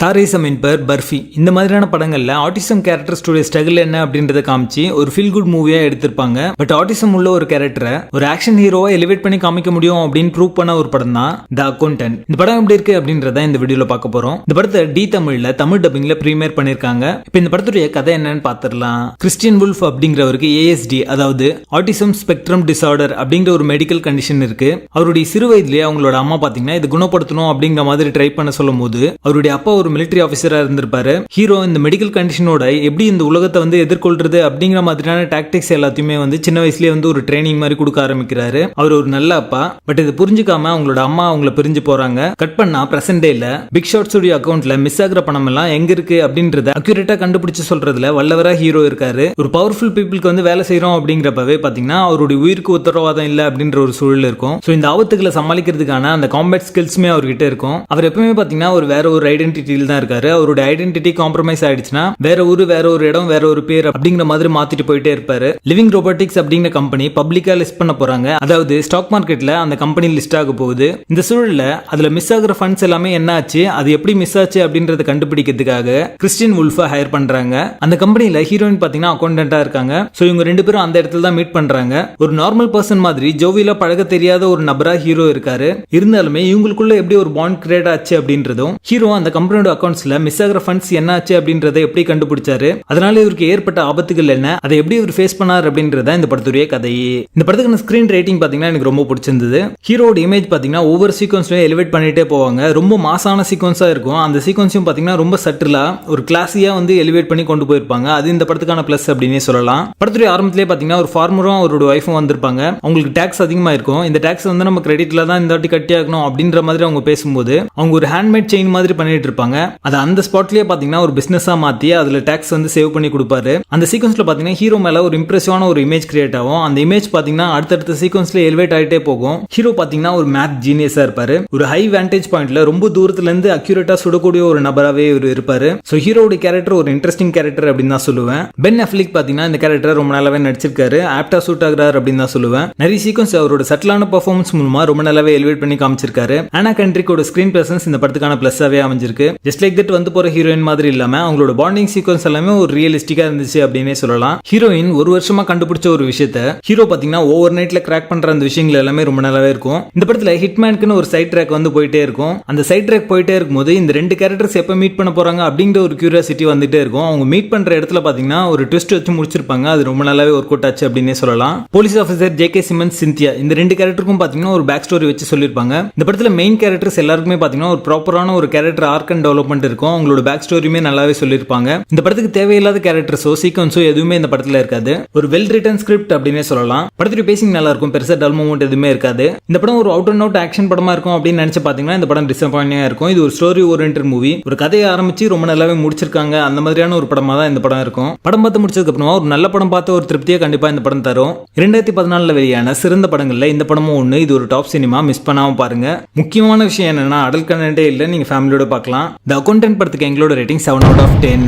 தாரிசம் என்பர் பர்ஃபி இந்த மாதிரியான படங்கள்ல ஆட்டிசம் கேரக்டர்ஸ்டோட ஸ்ட்ரகிள் என்ன அப்படின்றத காமிச்சு ஒரு ஃபீல் குட் மூவியா எடுத்திருப்பாங்க. பட் ஆட்டிசம் உள்ள ஒரு கேரக்டரை ஒரு ஆக்ஷன் ஹீரோவா எலிவேட் பண்ணி காமிக்க முடியும் அப்படின்னு ப்ரூவ் பண்ண ஒரு படம் தான் தி அக்கவுண்டன்ட். இந்த படம் எப்படி இருக்கு அப்படின்றத இந்த வீடியோல பார்க்க போறோம். இந்த படத்தை டி தமிழ்ல தமிழ் டப்பிங்ல பிரீமியர் பண்ணிருக்காங்க. இப்போ இந்த படத்துடைய கதை என்னன்னு பாத்துடலாம். கிறிஸ்டியன் வுல்ஃப் அப்படிங்கிறவருக்கு ஏஎஸ்டி அதாவது ஆட்டிசம் ஸ்பெக்ட்ரம் டிசார்டர் அப்படிங்கிற ஒரு மெடிக்கல் கண்டிஷன் இருக்கு. அவருடைய சிறு வயதிலேயே அவங்களோட அம்மா பாத்தீங்கன்னா இது குணப்படுத்தணும் அப்படிங்கிற மாதிரி ட்ரை பண்ண சொல்லும் போது அவருடைய அப்பா ஒரு மிலிட்டரி ஆபீசரா இருந்திருப்பாரு. ஹீரோ இந்த மெடிக்கல் கண்டிஷனோட எப்படி இந்த உலகத்தை வந்து எதிர்கொள்றது அப்படிங்கிற மாதிரியான டாக்டிக்ஸ் எல்லாத்தையுமே வந்து சின்ன வயசுலயே வந்து ஒரு ட்ரைனிங் மாதிரி கொடுக்க ஆரம்பிக்கிறாரு. அவர் ஒரு நல்ல அப்பா. பட் இது புரிஞ்சுக்காம அவங்களோட அம்மா அவங்கள பிரிஞ்சு போறாங்க. கட் பண்ணா பிரசன்ட் டேல பிக் ஷாட்ஸ் உடைய அக்கவுண்ட்ல மிஸ் ஆகிற பணம் எல்லாம் எங்க இருக்கு அப்படின்றத அக்யூரேட்டா கண்டுபிடிச்சு சொல்றதுல வல்லவரா ஹீரோ இருக்காரு. ஒரு பவர்ஃபுல் பீப்புளுக்கு வந்து வேலை செய்யறோம் அப்படிங்கிறப்பவே பாத்தீங்கன்னா அவருடைய உயிருக்கு உத்தரவாதம் இல்ல அப்படின்ற ஒரு சூழல் இருக்கும். சோ இந்த ஆபத்துகளை சமாளிக்கிறதுக்கான அந்த காம்பேட் ஸ்கில்ஸ்மே அவர்கிட்ட இருக்கும். அவர் எப்பவுமே பாத்தீங்கன்னா ஒரு வேற ஒரு ஐடென்டிட்டியில தான் இருக்காரு. அவருடைய ஐடென்டிட்டி காம்ப்ரமைஸ் ஆயிடுச்சுன்னா வேற ஊரு வேற ஒரு இடம் வேற ஒரு பேர் அப்படிங்கிற மாதிரி மாத்திட்டு போயிட்டே இருப்பாரு. லிவிங் ரோபோட்டிக்ஸ் அப்படிங்கிற கம்பெனி பப்ளிக்கா லிஸ்ட் பண்ண போறாங்க. அதாவது ஸ்டாக் மார்க்கெட்ல அந்த கம்பெனி லிஸ்ட் ஆக போகுது. இந்த சூழல்ல அதுல மிஸ் ஆகிற ஃபண்ட்ஸ் எல்லாமே என்ன ஆச்சு, அது எப்படி மிஸ் ஆச்சு அப்படின்றத கண்டுபிடிக்கிறதுக்காக கிறிஸ்டியன் வுல்ஃபை ஹையர் பண்றாங்க. அந்த கம்பெனில ஹீரோயின் பாத்தீங்கன்னா அக்கௌண்டன்டா இருக்காங்க. சோ இவங்க ரெண்டு பேரும் அந்த இடத்துல தான் மீட் பண்றாங்க. ஒரு நார்மல் பர்சன் மாதிரி ஜோவில பழக தெரியாத ஒரு நபரா ஹீரோ இருக்காரு. இருந்தாலுமே இவங்களுக்குள்ள எப்படி ஒரு பாண்ட் கிரியேட் ஆச்சு அப்படின்றதும் ஹீரோ அந்த கம்பெனியோட அக்கவுண்ட்ஸ்ல மிஸ் ஆகிற ஃபண்ட்ஸ் என்ன ஆச்சு அப்படின்றத எப்படி கண்டுபிடிச்சாரு, அதனால இவருக்கு ஏற்பட்ட ஆபத்துகள் என்ன, அதை எப்படி இவர் ஃபேஸ் பண்ணார் அப்படின்றத இந்த படத்துடைய கதையே. இந்த படத்துக்கு ஸ்கிரீன் ரேட்டிங் பாத்தீங்கன்னா எனக்கு ரொம்ப பிடிச்சிருந்தது. ஹீரோட இமேஜ் பாத்தீங்கன்னா ஒவ்வொரு சீக்வன்ஸ்லயும் எலிவேட் பண்ணிட்டே போவாங்க. ரொம்ப மாசான சீக்வன்ஸா இருக்கும். அந்த சீக்வன்ஸும் பாத்தீங்கன்னா ரொம்ப சட்டிலா ஒரு கிளாஸியா வந்து எலிவேட் பண்ணி கொண்டு போயிருப்பாங்க. அது இந்த படத்துக்கான பிளஸ் அப்படின்னே சொல்லலாம். படத்துடைய ஆரம்பத்திலே பாத்தீங்கன்னா ஒரு ஃபார்மரும் அவரோட ஒய்ஃபும் வந்திருப்பாங்க. அவங்களுக்கு டாக்ஸ் அதிகமா இருக்கும். இந்த டாக்ஸ் வந்து நம்ம கிரெடிட்ல தான் இந்த வாட்டி கட்டி ஆகணும் அப்படின்ற மாதிரி அவங்க பேசும்போது அவங்க ஒரு ஹேண்ட்மேட் செயின் மாதிரி பண்ணிட்டு இருப்பாங்க. அது அந்த ஸ்பாட்லயே பாத்தீங்கன்னா ஒரு பிசினஸா மாத்தி அதுல டாக்ஸ் வந்து சேவ் பண்ணி கொடுப்பாரு. அந்த சீக்வன்ஸ்ல பாத்தீங்கன்னா ஹீரோ மேல ஒரு இம்ப்ரெசிவான ஒரு இமேஜ் கிரியேட் ஆகும். அந்த இமேஜ் பாத்தீங்கன்னா அடுத்தடுத்த சீக்வன்ஸ்ல எலிவேட் ஆயிட்டே போகும். ஹீரோ பாத்தீங்கன்னா ஒரு மேத் ஜீனியஸா இருப்பாரு. ஒரு ஹை வான்டேஜ் பாயிண்ட்ல ரொம்ப தூரத்துல இருந்து அக்யூரேட்டா சுடக்கூடிய ஒரு நபராவே இவர் இருப்பாரு. சோ ஹீரோட கேரக்டர் ஒரு இன்ட்ரெஸ்டிங் கேரக்டர் அப்படின்னு தான் சொல்லுவேன். பென் அஃப்லிக் பாத்தீங்கன்னா இந்த கேரக்டர் ரொம்ப நல்லாவே நடிச்சிருக்காரு. ஆப்டா சூட் ஆகுறாரு அப்படின்னு தான் சொல்லுவேன். நிறைய சீக்வன்ஸ் அவரோட சட்டிலான பெர்ஃபார்மன்ஸ் மூலமா ரொம்ப நல்லாவே எலிவேட் பண்ணி காமிச்சிருக்காரு. ஆனா கண்ட்ரிக்கோட ஸ்கிரீன் பிரசன்ஸ் இந்த படத்துக்கான பிளஸ்ஸாவே அமைஞ்சிருக்கு. ஜஸ்ட் லைக் தட் வந்து போற ஹீரோயின் மாதிரி இல்லாம அவங்களோட பாண்டிங் சீக்வன்ஸ் எல்லாமே ஒரு ரியலிஸ்டிக்கா இருந்துச்சு அப்படின்னே சொல்லலாம். ஹீரோயின் ஒரு வருஷமா கண்டுபிடிச்ச ஒரு விஷயத்த ஹீரோ பாத்தீங்கன்னா ஓவர் நைட்ல கிராக் பண்ற அந்த விஷயங்கள் எல்லாமே ரொம்ப நல்லாவே இருக்கும். இந்த படத்துல ஹிட்மேனுக்குன்னு ஒரு சைட் ட்ராக் வந்து போயிட்டே இருக்கும். அந்த சைட் ட்ராக் போயிட்டே இருக்கும்போது இந்த ரெண்டு கேரக்டர்ஸ் எப்ப மீட் பண்ண போறாங்க அப்படிங்கிற ஒரு கியூரியாசிட்டி வந்துட்டே இருக்கும். அவங்க மீட் பண்ற இடத்துல பாத்தீங்கன்னா ஒரு ட்விஸ்ட் வச்சு முடிச்சிருப்பாங்க. அது ரொம்ப நல்லாவே ஒர்க் அவுட் ஆச்சு அப்படின்னே சொல்லலாம். Police officer JK. Siemens, Scindia இந்த ரெண்டு கேரக்டருக்கும் பாத்தீங்கன்னா ஒரு பேக் ஸ்டோரி வச்சு சொல்லிருப்பாங்க. இந்த படத்துல மெயின் கேரக்டர்ஸ் எல்லாருக்குமே பாத்தீங்கன்னா ஒரு ப்ராப்பரான ஒரு கேரக்டர் ஆர்க் அண்ட் டெவலப்மெண்ட் இருக்கும். அவங்களோட பேக் ஸ்டோரியுமே நல்லாவே சொல்லிருப்பாங்க. இந்த படத்துக்கு தேவையில்லாத கேரக்டர்ஸோ சீக்வன்ஸோ எதுவுமே இந்த படத்துல இருக்காது. ஒரு வெல் ரிட்டன் ஸ்கிரிப்ட் அப்படின்னே சொல்லலாம். படத்துடைய பேசிங் நல்லா இருக்கும். பெருசா டல் மூமெண்ட் எதுவுமே இருக்காது. இந்த படம் ஒரு அவுட் அண்ட் அவுட் ஆக்ஷன் படமா இருக்கும் அப்படின்னு நினைச்சு பாத்தீங்கன்னா இந்த படம் டிசப்பாயிண்டிங்கா இருக்கும். இது ஒரு ஸ்டோரி ஓரியன்டட் மூவி. ஒரு கதையை ஆரம்பிச்சு ரொம்ப நல்லாவே முடிச்சிருக்காங்க. அந்த மாதிரியான ஒரு படமா தான் இந்த படம் இருக்கும். படம் பார்த்து முடிச்சதுக்கு அப்புறமா ஒரு நல்ல படம் பார்த்து ஒரு திருப்தியை கண்டிப்பா இந்த படம் தரும். 2014 வெளியான சிறந்த படங்கள்ல இந்த படமும் ஒண்ணு. இது ஒரு டாப் சினிமா. மிஸ் பண்ணாம பாருங்க. முக்கியமான விஷயம் என்னன்னா அடல்ட் கண்டென்ட்டே இல்ல. நீங்க ஃபேமிலியோட பார்க்கலாம். தி அக்கவுண்டன்ட் படத்துக்கு எங்களோட ரேட்டிங் 7 out of 10.